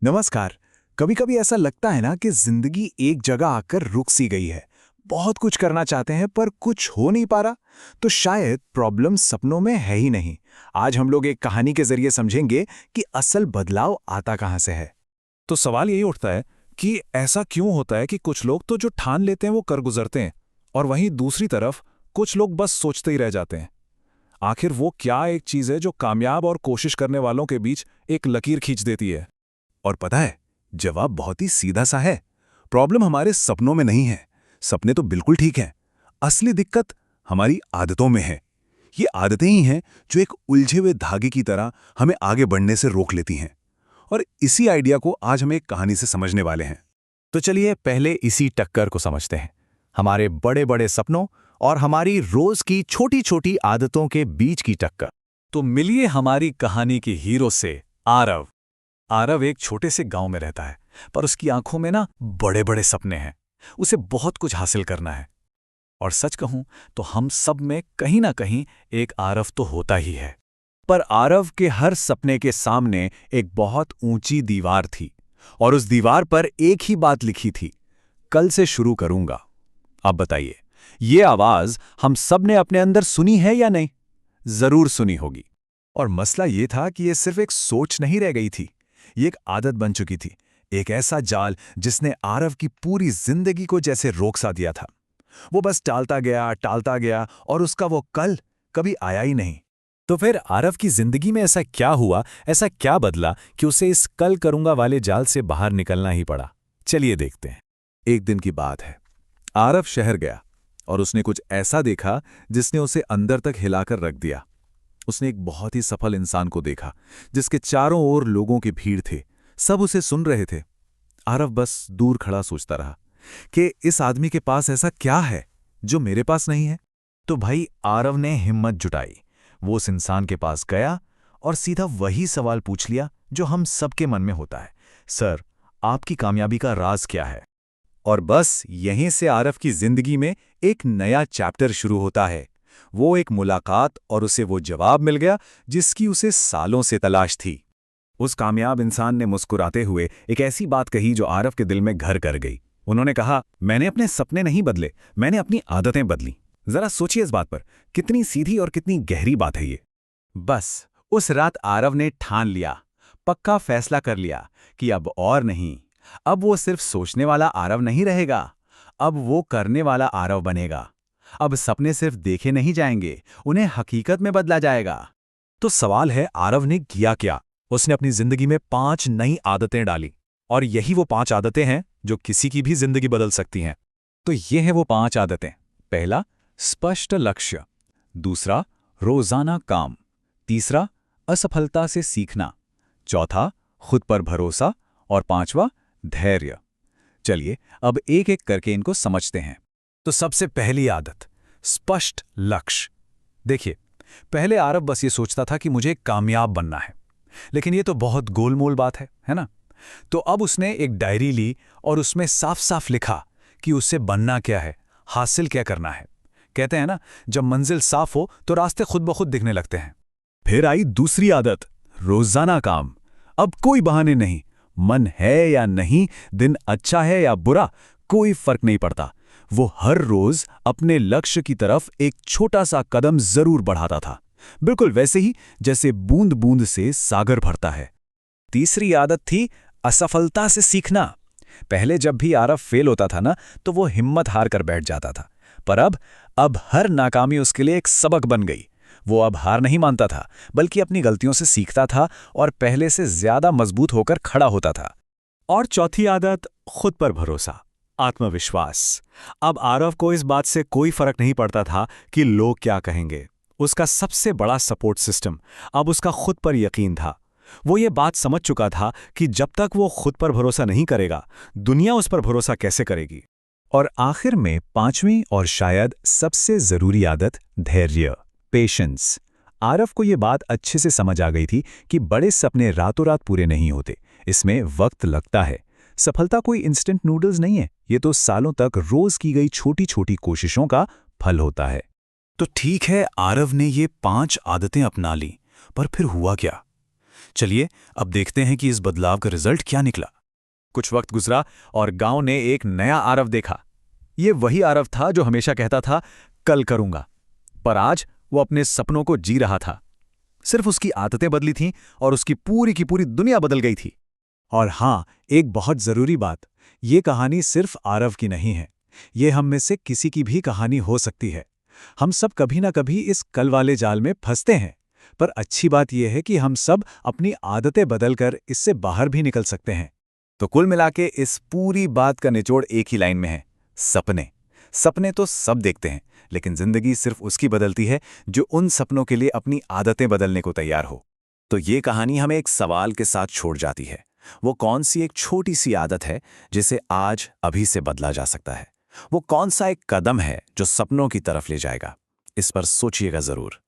नमस्कार। कभी कभी ऐसा लगता है ना कि जिंदगी एक जगह आकर रुक सी गई है। बहुत कुछ करना चाहते हैं पर कुछ हो नहीं पा रहा। तो शायद प्रॉब्लम सपनों में है ही नहीं। आज हम लोग एक कहानी के जरिए समझेंगे कि असल बदलाव आता कहां से है। तो सवाल यही उठता है कि ऐसा क्यों होता है कि कुछ लोग तो जो ठान लेते हैं वो कर गुजरते हैं, और वहीं दूसरी तरफ कुछ लोग बस सोचते ही रह जाते हैं। आखिर वो क्या एक चीज है जो कामयाब और कोशिश करने वालों के बीच एक लकीर खींच देती है? और पता है, जवाब बहुत ही सीधा सा है। प्रॉब्लम हमारे सपनों में नहीं है। सपने तो बिल्कुल ठीक हैं। असली दिक्कत हमारी आदतों में है। ये आदतें ही हैं जो एक उलझे हुए धागे की तरह हमें आगे बढ़ने से रोक लेती हैं। और इसी आइडिया को आज हम एक कहानी से समझने वाले हैं। तो चलिए पहले इसी टक्कर को समझते हैं। हमारे बड़े बड़े सपनों और हमारी रोज की छोटी छोटी आदतों के बीच की टक्कर। तो मिलिए हमारी कहानी के हीरो से, आरव। आरव एक छोटे से गांव में रहता है, पर उसकी आंखों में ना बड़े बड़े सपने हैं। उसे बहुत कुछ हासिल करना है। और सच कहूं तो हम सब में कहीं ना कहीं एक आरव तो होता ही है। पर आरव के हर सपने के सामने एक बहुत ऊंची दीवार थी, और उस दीवार पर एक ही बात लिखी थी, कल से शुरू करूंगा। अब बताइए, ये आवाज हम सब ने अपने अंदर सुनी है या नहीं? जरूर सुनी होगी। और मसला ये था कि ये सिर्फ एक सोच नहीं रह गई थी, ये एक आदत बन चुकी थी। एक ऐसा जाल जिसने आरव की पूरी जिंदगी को जैसे रोक सा दिया था। वो बस टालता गया और उसका वो कल कभी आया ही नहीं। तो फिर आरव की जिंदगी में ऐसा क्या हुआ, ऐसा क्या बदला कि उसे इस कल करूंगा वाले जाल से बाहर निकलना ही पड़ा? चलिए देखते हैं। एक दिन की बात है। आरव शहर गया और उसने कुछ ऐसा देखा जिसने उसे अंदर तक हिलाकर रख दिया। उसने एक बहुत ही सफल इंसान को देखा जिसके चारों ओर लोगों की भीड़ थे। सब उसे सुन रहे थे। आरव बस दूर खड़ा सोचता रहा कि इस आदमी के पास ऐसा क्या है जो मेरे पास नहीं है। तो भाई आरव ने हिम्मत जुटाई। वो उस इंसान के पास गया और सीधा वही सवाल पूछ लिया जो हम सबके मन में होता है, सर, आपकी कामयाबी का राज क्या है? और बस यहीं से आरव की जिंदगी में एक नया चैप्टर शुरू होता है। वो एक मुलाकात और उसे वो जवाब मिल गया जिसकी उसे सालों से तलाश थी। उस कामयाब इंसान ने मुस्कुराते हुए एक ऐसी बात कही जो आरव के दिल में घर कर गई। उन्होंने कहा, मैंने अपने सपने नहीं बदले, मैंने अपनी आदतें बदली। जरा सोचिए इस बात पर, कितनी सीधी और कितनी गहरी बात है ये। बस उस रात आरव ने ठान लिया, पक्का फैसला कर लिया कि अब और नहीं। अब वो सिर्फ सोचने वाला आरव नहीं रहेगा, अब वो करने वाला आरव बनेगा। अब सपने सिर्फ देखे नहीं जाएंगे, उन्हें हकीकत में बदला जाएगा। तो सवाल है, आरव ने किया क्या? उसने अपनी जिंदगी में 5 नई आदतें डाली, और यही वो 5 आदतें हैं जो किसी की भी जिंदगी बदल सकती हैं। तो ये है वो 5 आदतें। पहला, स्पष्ट लक्ष्य। दूसरा, रोजाना काम। तीसरा, असफलता से सीखना। चौथा, खुद पर भरोसा। और पांचवा, धैर्य। चलिए अब एक एक करके इनको समझते हैं। तो सबसे पहली आदत, स्पष्ट लक्ष्य। देखिए, पहले आरव बस ये सोचता था कि मुझे कामयाब बनना है, लेकिन ये तो बहुत गोलमोल बात है ना? तो अब उसने एक डायरी ली और उसमें साफ साफ लिखा कि उससे बनना क्या है, हासिल क्या करना है। कहते हैं ना, जब मंजिल साफ हो तो रास्ते खुद ब खुद दिखने लगते हैं। फिर आई दूसरी आदत, रोजाना काम। अब कोई बहाने नहीं, मन है या नहीं, दिन अच्छा है या बुरा, कोई फर्क नहीं पड़ता। वो हर रोज अपने लक्ष्य की तरफ एक छोटा सा कदम जरूर बढ़ाता था, बिल्कुल वैसे ही जैसे बूंद बूंद से सागर भरता है। तीसरी आदत थी असफलता से सीखना। पहले जब भी आरव फेल होता था ना, तो वो हिम्मत हार कर बैठ जाता था, पर अब हर नाकामी उसके लिए एक सबक बन गई। वो अब हार नहीं मानता था, बल्कि अपनी गलतियों से सीखता था और पहले से ज्यादा मजबूत होकर खड़ा होता था। और चौथी आदत, खुद पर भरोसा, आत्मविश्वास। अब आरव को इस बात से कोई फर्क नहीं पड़ता था कि लोग क्या कहेंगे। उसका सबसे बड़ा सपोर्ट सिस्टम अब उसका खुद पर यकीन था। वो ये बात समझ चुका था कि जब तक वो खुद पर भरोसा नहीं करेगा, दुनिया उस पर भरोसा कैसे करेगी। और आखिर में पांचवीं और शायद सबसे जरूरी आदत, धैर्य, पेशेंस। आरव को ये बात अच्छे से समझ आ गई थी कि बड़े सपने रातों रात पूरे नहीं होते, इसमें वक्त लगता है। सफलता कोई इंस्टेंट नूडल्स नहीं है, ये तो सालों तक रोज की गई छोटी छोटी कोशिशों का फल होता है। तो ठीक है, आरव ने ये 5 आदतें अपना ली, पर फिर हुआ क्या? चलिए अब देखते हैं कि इस बदलाव का रिजल्ट क्या निकला। कुछ वक्त गुजरा और गांव ने एक नया आरव देखा। ये वही आरव था जो हमेशा कहता था कल करूंगा, पर आज वो अपने सपनों को जी रहा था। सिर्फ उसकी आदतें बदली थीं और उसकी पूरी की पूरी दुनिया बदल गई थी। और हाँ, एक बहुत जरूरी बात, ये कहानी सिर्फ आरव की नहीं है। ये हम में से किसी की भी कहानी हो सकती है। हम सब कभी ना कभी इस कल वाले जाल में फंसते हैं, पर अच्छी बात यह है कि हम सब अपनी आदतें बदलकर इससे बाहर भी निकल सकते हैं। तो कुल मिला के इस पूरी बात का निचोड़ एक ही लाइन में है, सपने। सपने तो सब देखते हैं, लेकिन जिंदगी सिर्फ उसकी बदलती है जो उन सपनों के लिए अपनी आदतें बदलने को तैयार हो। तो ये कहानी हमें एक सवाल के साथ छोड़ जाती है, वो कौन सी एक छोटी सी आदत है जिसे आज अभी से बदला जा सकता है? वो कौन सा एक कदम है जो सपनों की तरफ ले जाएगा? इस पर सोचिएगा जरूर।